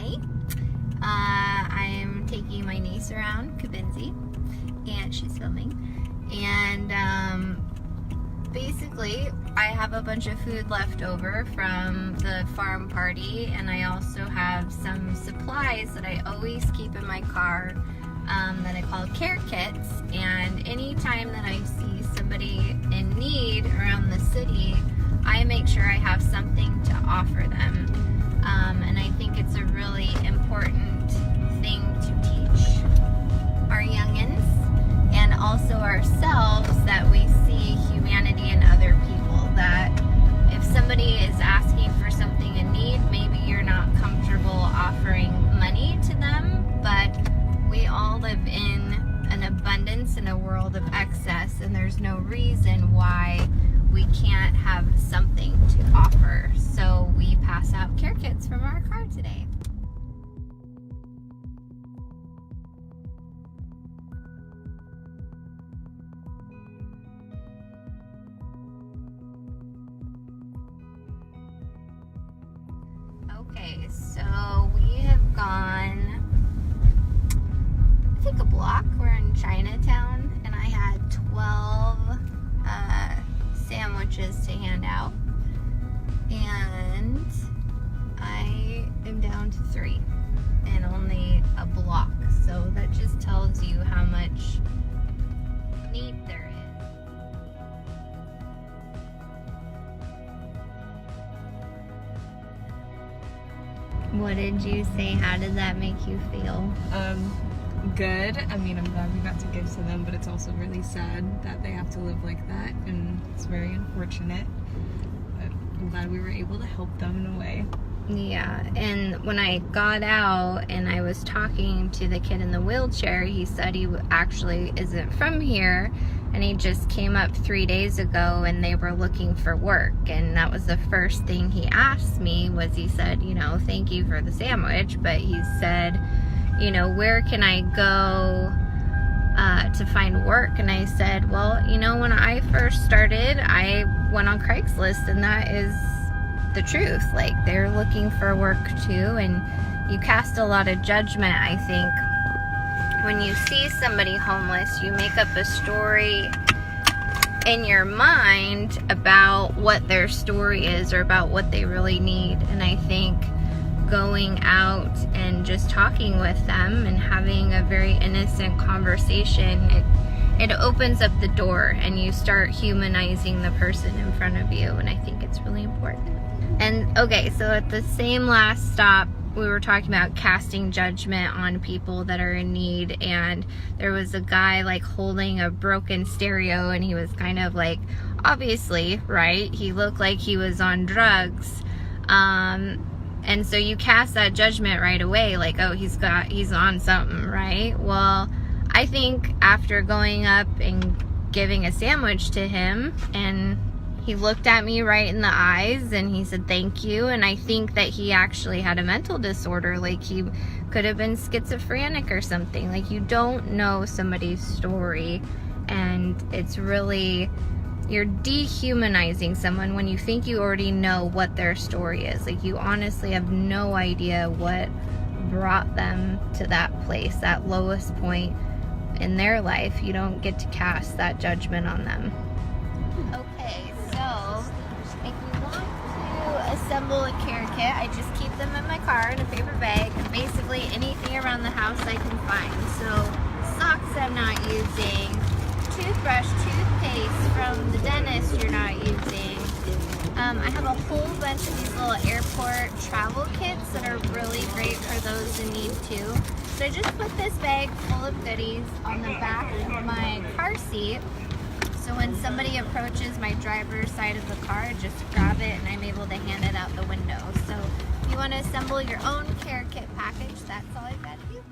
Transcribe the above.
Hi. I'm taking my niece around, Kabinzi, and she's filming. And basically, I have a bunch of food left over from the farm party, and I also have some supplies that I always keep in my car that I call care kits. And anytime that I see somebody in need around the city, I make sure I have something to offer them. And I think it's a really important thing to teach our youngins and also ourselves, that we see humanity in other people. That if somebody is asking for something in need, maybe you're not comfortable offering money to them, but we all live in an abundance in a world of excess, and there's no reason why we can't have something to offer. So we pass out care kits from our car today. Okay, so we have gone, I think, a block. We're in Chinatown, and I had 12 sandwiches to hand out, and I am down to 3 and only a block. So that just tells you how much need there is. What did you say? How did that make you feel? Good. I mean, I'm glad we got to give to them, but it's also really sad that they have to live like that, and it's very unfortunate. But I'm glad we were able to help them in a way. Yeah, and when I got out and I was talking to the kid in the wheelchair, he said he actually isn't from here, and he just came up 3 days ago, and they were looking for work. And that was the first thing he asked me, was he said, you know, thank you for the sandwich, but he said, you know, where can I go to find work? And I said, well, you know, when I first started, I went on Craigslist, and that is the truth. Like, they're looking for work too, and you cast a lot of judgment, I think. When you see somebody homeless, you make up a story in your mind about what their story is, or about what they really need. And I think going out and just talking with them and having a very innocent conversation, it opens up the door, and you start humanizing the person in front of you, and I think it's really important. And okay, so at the same last stop, we were talking about casting judgment on people that are in need, and there was a guy like holding a broken stereo, and he was kind of like, obviously, right, he looked like he was on drugs. And so you cast that judgment right away, like, oh, he's on something, right? Well, I think after going up and giving a sandwich to him, and he looked at me right in the eyes, and he said thank you, and I think that he actually had a mental disorder. Like, he could have been schizophrenic or something. Like, you don't know somebody's story, and it's really, you're dehumanizing someone when you think you already know what their story is. Like, you honestly have no idea what brought them to that place, that lowest point in their life. You don't get to cast that judgment on them. Okay, so if you want to assemble a care kit, I just keep them in my car in a paper bag, and basically anything around the house I can find. So socks I'm not using, toothbrush, toothpaste from the dentist you're not using. I have a whole bunch of these little airport travel kits that are really great for those in need too. So I just put this bag full of goodies on the back of my car seat, so when somebody approaches my driver's side of the car, I just grab it and I'm able to hand it out the window. So if you want to assemble your own care kit package, that's all I've got to do.